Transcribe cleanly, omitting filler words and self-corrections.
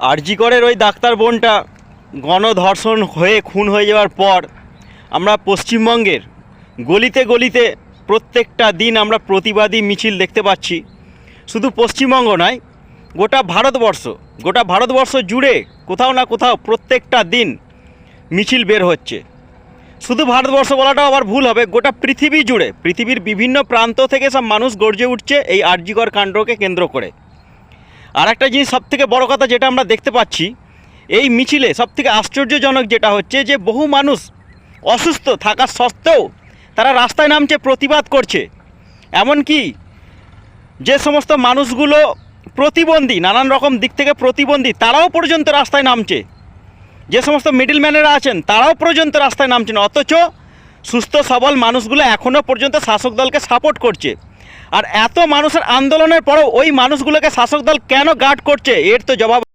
আরজি করের ওই ডাক্তার বোনটা গণধর্ষণ হয়ে খুন হয়ে যাওয়ার পর আমরা পশ্চিমবঙ্গের গলিতে গলিতে প্রত্যেকটা দিন আমরা প্রতিবাদী মিছিল দেখতে পাচ্ছি। শুধু পশ্চিমবঙ্গ নয়, গোটা ভারতবর্ষ জুড়ে কোথাও না কোথাও প্রত্যেকটা দিন মিছিল বের হচ্ছে। শুধু ভারতবর্ষ বলাটাও আবার ভুল হবে, গোটা পৃথিবী জুড়ে, পৃথিবীর বিভিন্ন প্রান্ত থেকে সব মানুষ গর্জে উঠছে এই আরজি কর কাণ্ডকে কেন্দ্র করে। আর একটা জিনিস সবথেকে বড় কথা যেটা আমরা দেখতে পাচ্ছি এই মিছিলে, সবথেকে আশ্চর্যজনক যেটা হচ্ছে যে বহু মানুষ অসুস্থ থাকা সত্ত্বেও তারা রাস্তায় নামছে, প্রতিবাদ করছে। এমনকি যে সমস্ত মানুষগুলো প্রতিবন্ধী, নানান রকম দিক থেকে প্রতিবন্ধী, তারাও পর্যন্ত রাস্তায় নামছে। যে সমস্ত মিডলম্যানেরা আছেন তারাও পর্যন্ত রাস্তায় নামছেন, অথচ সুস্থ সবল মানুষগুলো এখনও পর্যন্ত শাসক দলকে সাপোর্ট করছে। আর এত মানুষের আন্দোলনের পরেও ওই মানুষগুলোকে শাসক দল কেন গার্ড করছে, এর তো জবাব